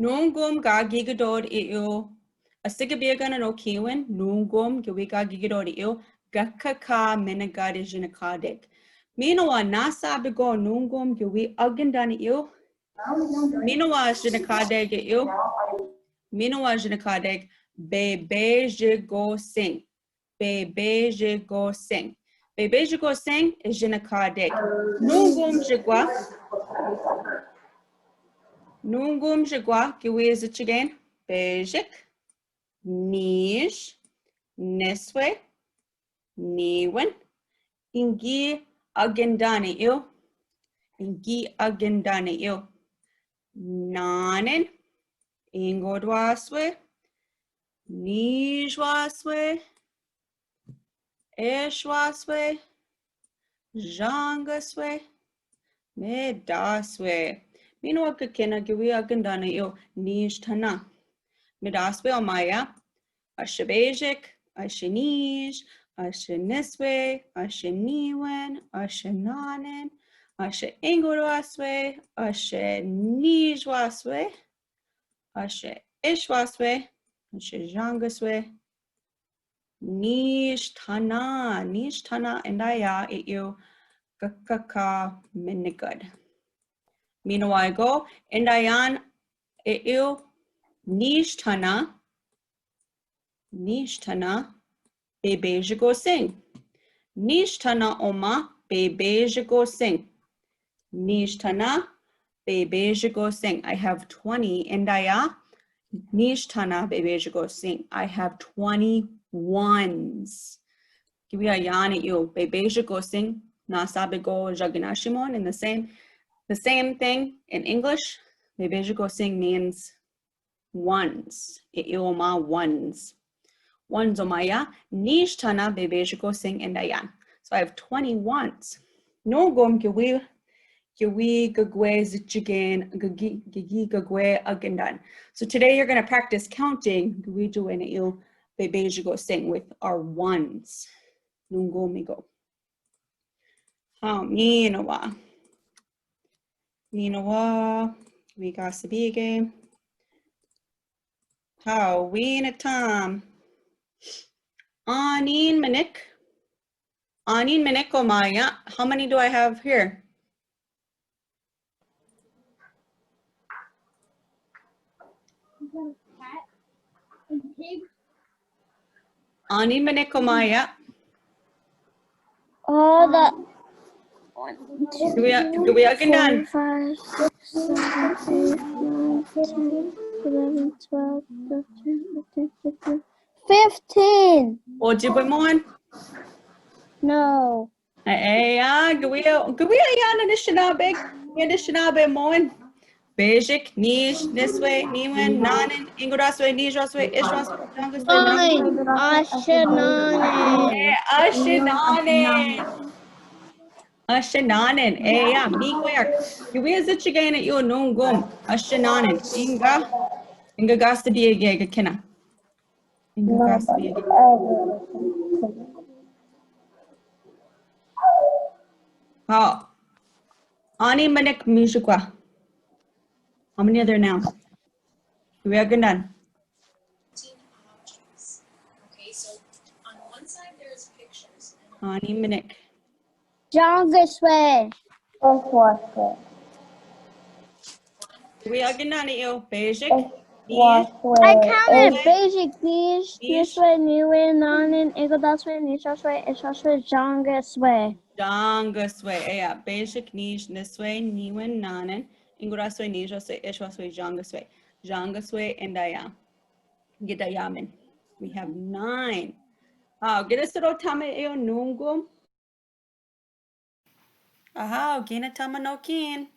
Nungum ga gigador io. Asigabirgana no kiwin, nungum gawiga gigador io, gakaka menagadi jinakadik. Meanwhile, nasa bigo nungum gawi agandani io. Meanwhile, jinakadeg io. Meanwhile, jinakadeg, bebe jigo sing. Bebe jigo sing. Bebe jigo sing is jinakadeg. Nungum jigwa. Nungum jigwa, gawi is it again? Bejik. Nish, Neswe, Niwen, Ingi Agendane il, Ingi Agendane il, Nanen, Ingodwaswe, Nijwaswe, Eshwaswe, Jangaswe, Medaswe. Minwaka kena giwi Agendane il, Nijtana. Medaswe Omaya, Ashabejik, Ashanish, Ashaniswe, Ashaniwen, Ashananen, Asha Ingurwaswe, Asha Nijwaswe, Asha Ishwaswe, Asha Jangaswe, Nishtana, Nishtana, and Aya, you Kakaka Minigud. Meanwhile, go, and Ayan, you Nishtana. Nishtana bebejigo sing. Nishtana oma bebejigo sing. Nishtana bebejigo sing. I have 20 and Aya. Nishtana bebejigo sing. I have 21s. Give me a yan at you. Bebejigo sing. Nasabego jaganashimon. And the same thing in English. Bebejigo sing means ones. Ioma ones. One zomaya, nishtana bebejiko sing and ayan. So I have 21s. No gom kiwi gagwe zichigan gigi gagwe agendan. So today you're going to practice counting we do in il bebejiko sing with our ones. Nungo migo. Minawa. Minawa. We got sabige. How we in a time. Anin Minik. Anin Minik Omaya. How many do I have here? Anin Minik Omaya. All the Do we again 4, 5, 6, 7, 8, 9, 10, 11, 12, 13, 14, 15. 15. O Jibimon? No. Gawia yan Anishinaabe. Anishinaabe Moen. Bejik, Nish, Niswe, Niwen, Nanin, Inguraswe, Nijaswe, Ishwaswe, Jangaswe, Fine. Ashanane. Ashananen, yeah, Migwerk. Gawia zichigan at you nungum. Ashananen. Inga gasta biega kina. Inga gasta biega. How? Ani Manik Mishukwa. How many are there now? We are good done. Okay, so on one side there's pictures. Ani Manik. Jangaswe. We are good done. You basic. I counted basic Nish, Nish. Niswe, Niwe, Nanin, Igodaswe, Nishaswe, Ishaswe, Jangaswe. Jangaswe. Yeah, basic Nish, Niswe, Niwen, Nanen, Inguraswe, Nijaswe, Ishwaswe, Jangaswe. Jangaswe and Daya. Get Dayamin. We have 9. Get us to Tame Eo Nungum. Aha, Gina Tamanokin.